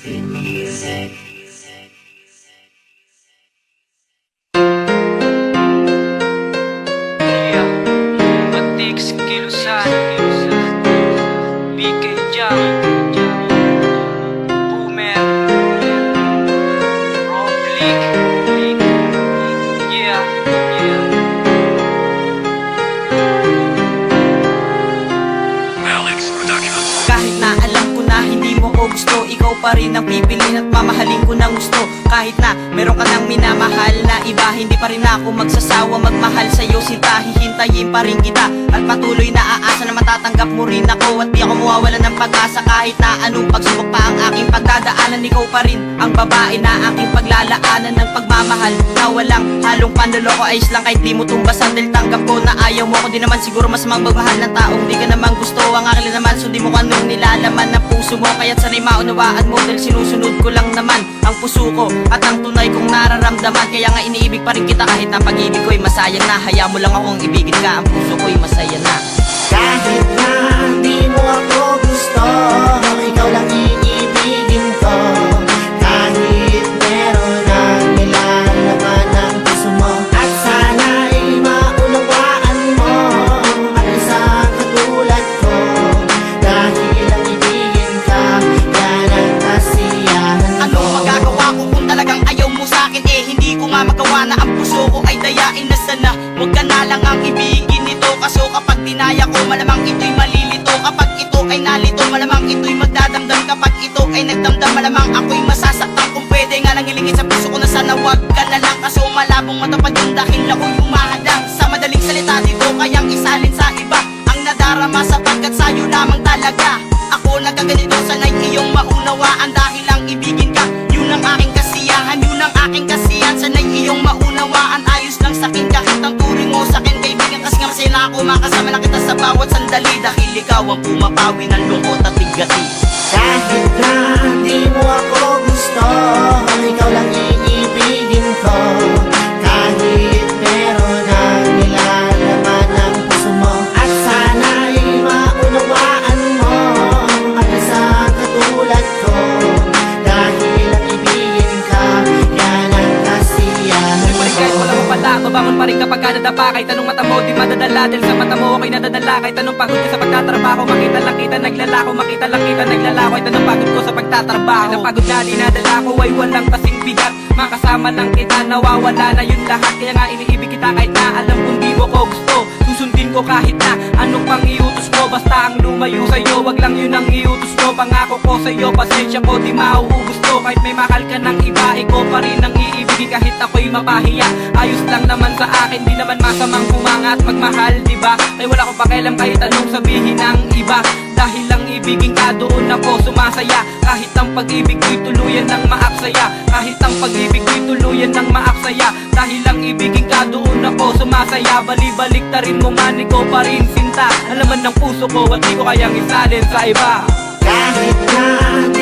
Batix, Kilusan, BK Jam, Boomer, Roblick, yeah. Kahit na alam ko na hindi mo ko gusto, ikaw pa rin ang pipiliin at mamahalin ko ng gusto. Kahit na meron ka ng minamahal na iba, hindi pa rin ako magsasawa magmahal sa'yo. Sinta, hihintayin pa rin kita at patuloy na aasa na matatanggap mo rin ako. At di ako mawawala ng pag-asa kahit na anong pagsubok pa ang aking pagdadaanan. Ikaw pa rin ang babae na aking paglalaanan ng pagmamahal na walang halong panloloko. Ayos lang kahit di mo tumbasan dahil tanggap ko na ayaw mo. Ako di naman siguro mas magmahal ng taong di ka naman gusto. Ang akin naman sundi mo kung anong nilalaman ng puso mo. Kaya't sana'y maunawaan mo dahil sinusunod ko lang naman ang puso ko at ang tunay kong nararamdaman. Kaya nga iniibig pa rin kita kahit na pag-ibig ko'y masayang na. Hayaan mo lang akong ibigin ka, ang puso ko'y masaya na. Kahit na di mo ako gusto, ikaw lang iibigin ko. Kahit meron ang nilalaman ng puso mo, at sana'y maunawaan mo at isang katulad ko. Dahil ang ibigin ka, yan ang kasiyahan ko. Ano magagawa ko kung talagang ayaw mo sa'kin? Hindi ko nga magawa na ang puso ko ay dayain na sana. Huwag ka na lang ang ibigin nito, kaso kapag dinaya ko malamang ito'y malilito. Kapag ito ay nalito malamang ito'y magdadamdam. Kapag ito ay nagdamdam malamang ako'y masasaktan. Kung pwede nga lang ilingin sa puso ko na sana wag ka na lang, kaso malabong matapad yun dahil ako'y humahadang. Sa madaling salita dito kayang isalin sa iba ang nadarama sapagkat sa'yo lamang talaga ako nagkaganito. Sana'y iyong maunawaan dahil lang ibigin ka, yun ang aking kasiyahan, yun ang aking kasiyahan. Sana'y iyong maunawaan, ayos lang sa'kin kahit ang turing mo sa'kin kaibigan. Kasi nga masaya na ako makasama na kita sa bawat sandali dahil ikaw ang pumapawi ng lungkot at bigati. Kahit na di mo ako gusto, ikaw lang iibigin ko. Kahit meron ang nilalaman ng puso mo, at sana'y maunawaan mo at isang katulad ko. Dahil ang ibigin ka, yan ang kasiyahan ko. Kahit wala mo pala, babangon pa rin kapag nadapa. Kahit anong mata mo, di madadala dahil sa mata mo ako'y nadadala. Kahit anong pagod ko sa pagtatrabaho, makita lang kita naglalako, makita lang kita naglalako. Kahit anong pagod ko sa pagtatrabaho, ang pagod na dinadala ko ay walang kasing bigat. Makasama lang kita, nawawala na yun lahat. Kaya nga iniibig kita kahit na alam kung di mo ko gusto. Susundin ko kahit na anong pang iutos mo, basta ang lumayo sa'yo, wag lang yun ang iutos mo. Pangako ko sa'yo, pasensya ko di mauubos to. Kahit may mahal ka ng iba, ikaw pa rin ang iibigin kahit ako'y mapahiya. Ayos lang naman sa akin, di naman masamang humanga at magmahal, diba? Ay wala ko pakialam kahit anong sabihin ng iba. Dahil lang ibigin ka, doon ako sumasaya. Kahit ang pag-ibig ko'y tuluyan ng maaksaya. Kahit ang pag-ibig ko'y tuluyan ng maaksaya. Dahil lang ibigin ka, doon ako sumasaya. Bali-balik ta rin mo man, ikaw pa rin sinta. Alaman ng puso ko at di ko kayang isalin sa iba. Kahit na di